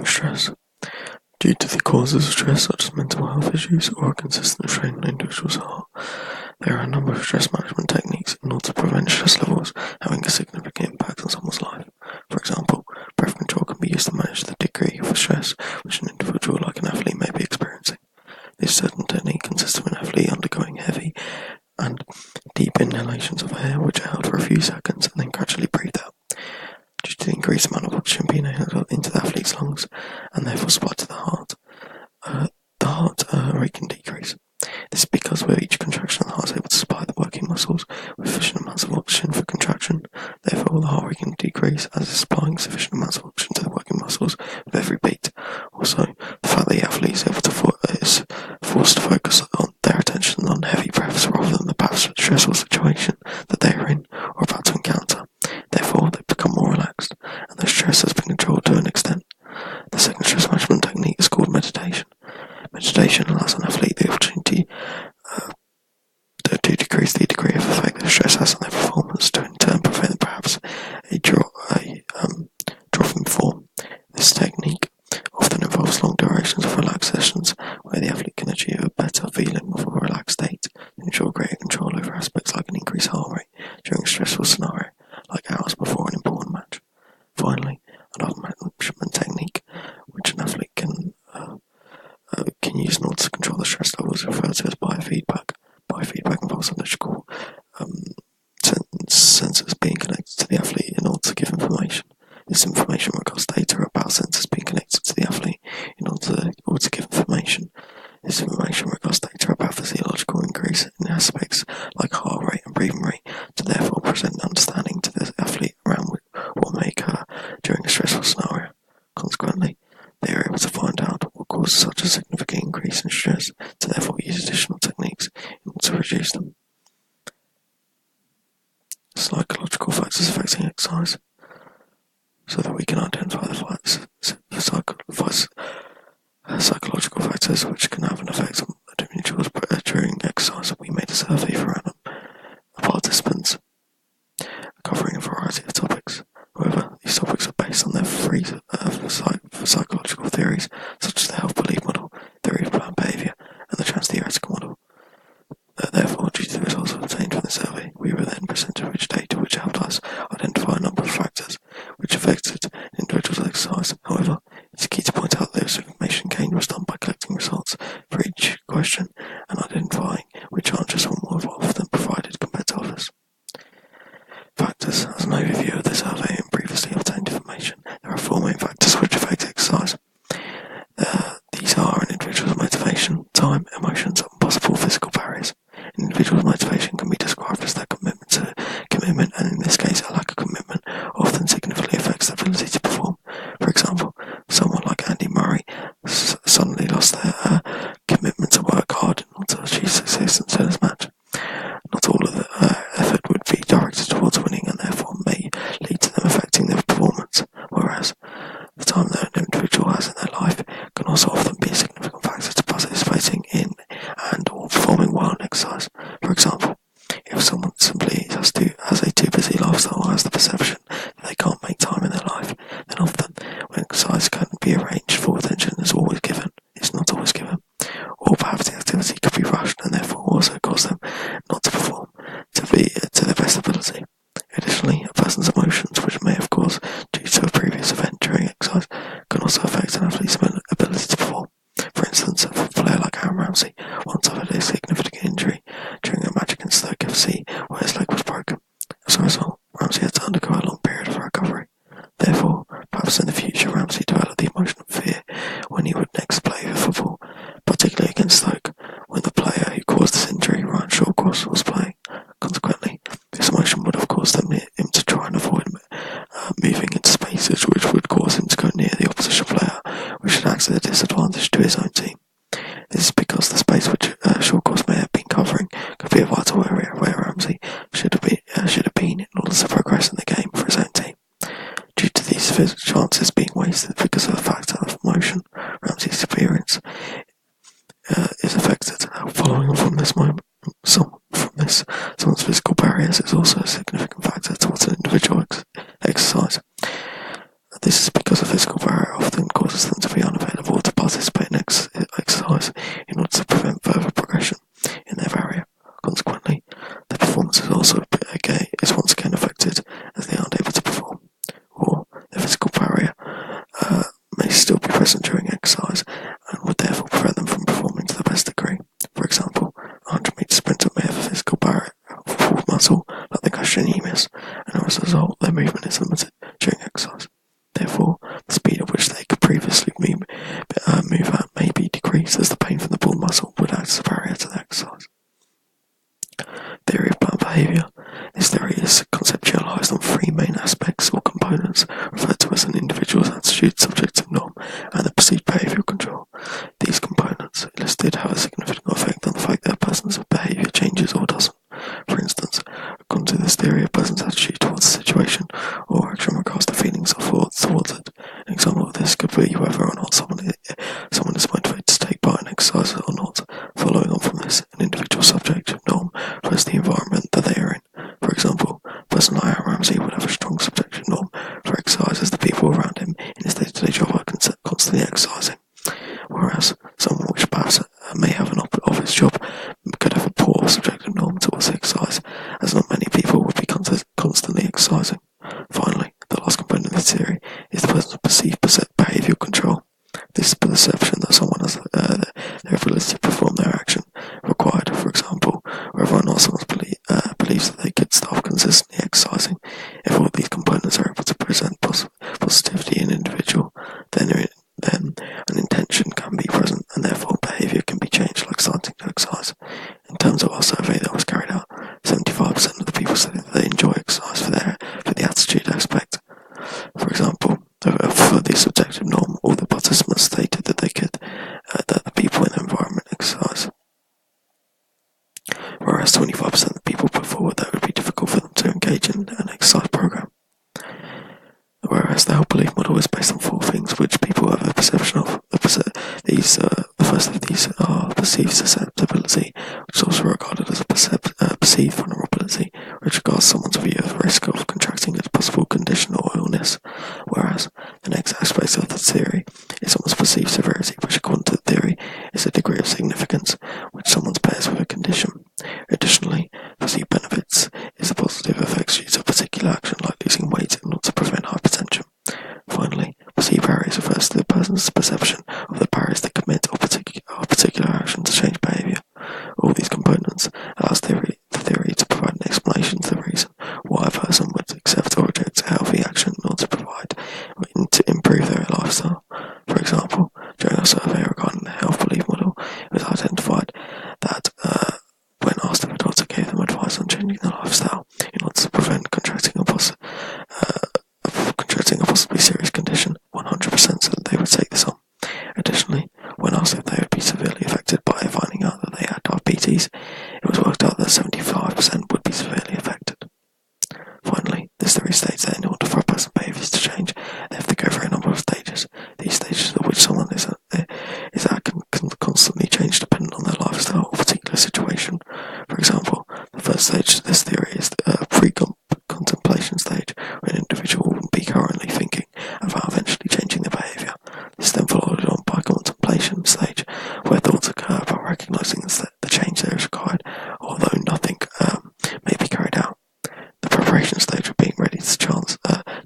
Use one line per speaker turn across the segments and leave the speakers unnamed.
Stress. Due to the causes of stress such as mental health issues or a consistent strain on an individual's heart, there are a number of stress management techniques in order to prevent stress levels having a significant impact on someone's life. For example, breath control can be used to manage the degree of stress which an individual like an athlete may be experiencing. This certain technique consists of an athlete undergoing heavy and deep inhalations of air which are held for a few seconds and then gradually breathed out. Due to the increased amount of oxygen being inhaled into the athlete's lungs and therefore supplied to the heart rate can decrease. This is because with each contraction the heart is able to supply the working muscles with sufficient amounts of oxygen for contraction. Therefore the heart rate can decrease as it's supplying sufficient amounts of oxygen to the working muscles with every beat. Also, the fact that the athlete is able to is forced to focus on their attention on heavy breaths rather than the perhaps stressful situation that they are in or about to encounter. Therefore, they become more relaxed, and their stress has been controlled to an extent. The second stress management technique is called meditation. Meditation allows an athlete the opportunity to decrease the degree of effect that stress has on their performance, to in turn prevent perhaps a drop in form. This technique often involves long durations of relaxed sessions where the athlete can achieve a better feeling of a relaxed state to ensure greater control over aspects like an increased heart rate during a stressful scenario, like hours before an important match. Finally, another management technique which an athlete can use in order to control the stress levels is referred to as biofeedback. Biofeedback involves electrical sensors being connected to the athlete in order to give information. This information records data about sensors being connected to the athlete in order to give information. This information records data about physiological increase in aspects like heart rate and breathing rate to therefore present understanding to the athlete around what may occur during a stressful scenario. Consequently, they are able to find out what causes such a significant increase in stress to therefore use additional techniques in order to reduce them. Psychological factors affecting exercise. So that we can identify the psychological factors which can have an effect on individuals during exercise. We made a survey for random participants covering a variety of topics. However, these topics are based on their free psychological theories, such as the health belief model, theory of planned behaviour, and the trans-theoretical model. Therefore, due to the results obtained from the survey, we were then presented with data which helped us identify a number of factors which affected an individual's exercise. However, it's key to point out that this information gained was done by collecting results for each question and identifying which answers were more often provided compared to others. Factors. As an overview of the survey and previously obtained information, there are four main factors which affect exercise. These are an individual's motivation, time, emotions, and possible physical barriers. An individual's motivation can be described as their commitment, and in this case, a lack of commitment often significantly affects their ability to perform. For example, someone like Andy Murray suddenly lost their commitment to work hard in order to achieve success in tennis match. Not all of the effort would be directed towards winning, and therefore may lead to them affecting their performance, whereas the time that an individual has in their life can also often be a significant factor to participating in and or performing well in exercise. For example, if someone simply has a too busy lifestyle or has the perception that they can't make time in their life, then often when exercise can be arranged, full attention is not always given, or perhaps the activity could be rushed and therefore also cause them not to perform to their best ability. Additionally, a person's emotions, which may have caused due to a previous event during exercise, can also affect an athlete's ability to perform. For instance, a player like Aaron Ramsey once suffered a significant injury during a match against Stoke FC where his leg was broken. As a result, Ramsey had to undergo a long period of recovery. Therefore, perhaps in the future Ramsey developed the emotion of fear be whether or not someone is motivated to take part in exercise or not. Following on from this, an individual subjective norm refers to the environment that they are in. For example, a person like Aaron Ramsey would have a strong subjective norm for exercise as the people around him in his day-to-day job are constantly exercising, whereas someone which perhaps may have an office job could have a poor subjective norm towards exercise, as not many people would be constantly exercising. Finally, the last component of this theory is the person's perceived behavioural control. This is the perception that someone has their ability to perform their action required. For example, whether or not someone believes that they could stop consistently exercising. If all these components are able to present positivity in an individual, then an intention can be present and therefore behaviour can be changed, like starting to exercise. In terms of our survey that was carried out, 75% of the people said that they enjoy exercise for the attitude aspect. For example, for the subjective norm, all the participants stated that they could, that the people in the environment exercise, whereas 25% of the people put forward that it would be difficult for them to engage in an exercise program. Whereas the whole belief model is based on four things which people have a perception of. The first of these are perceived susceptibility, which is also regarded as a perceived vulnerability, which regards someone's view of the risk of contracting a possible condition or illness. Whereas the next aspect of the theory is someone's perceived severity, which according to the theory is a degree of significance which someone pairs with a condition. Additionally, perceived benefits is the positive effects due to a particular action, like losing weight in order to prevent hypertension. Finally, perceived barriers refers to the person's perception of the barriers that commit or particular action to change behaviour. All these components allows the theory to provide an explanation to the reason why a person would accept or reject a healthy action in order to improve their lifestyle. For example, during our survey regarding the health belief model, it was identified that when asked if a doctor gave them advice on changing their lifestyle in order to prevent contracting a possibly serious condition, 100% said that they would take this on. Additionally, when asked if they would be severely affected by finding out that they had diabetes, it was worked out that 75% would be severely affected. Finally, this theory states that in order for a person's behaviours to change, they have to go through a number of stages. These stages at which someone is at can constantly change depending on their lifestyle or particular situation. For example, the first stage of this theory is the pre-contemplation stage, where an individual will be currently thinking about eventually changing their behaviour. This is then followed on by contemplation stage, where thoughts occur about recognising the change there is required, although nothing may be carried out. The preparation stage of being ready to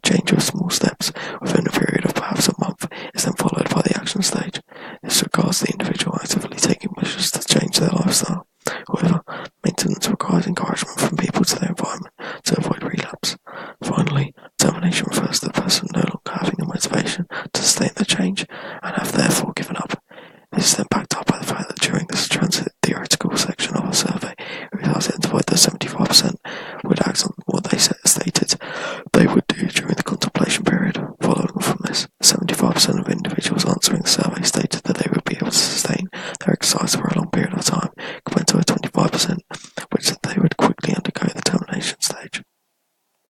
change with small steps within a period of perhaps a month is then followed by the action stage. This regards the individual actively taking measures to change their lifestyle. However, maintenance requires encouragement from people to their environment to avoid relapse. Finally, termination refers to the person no longer having the motivation to sustain the change and have therefore given up. This is then backed up by the fact that during this transit theoretical section of our survey, we identified that 75% would act on what they stated they would do during the contemplation period. Following from this, 75% of individuals answering the survey stated that they would be able to sustain their exercise for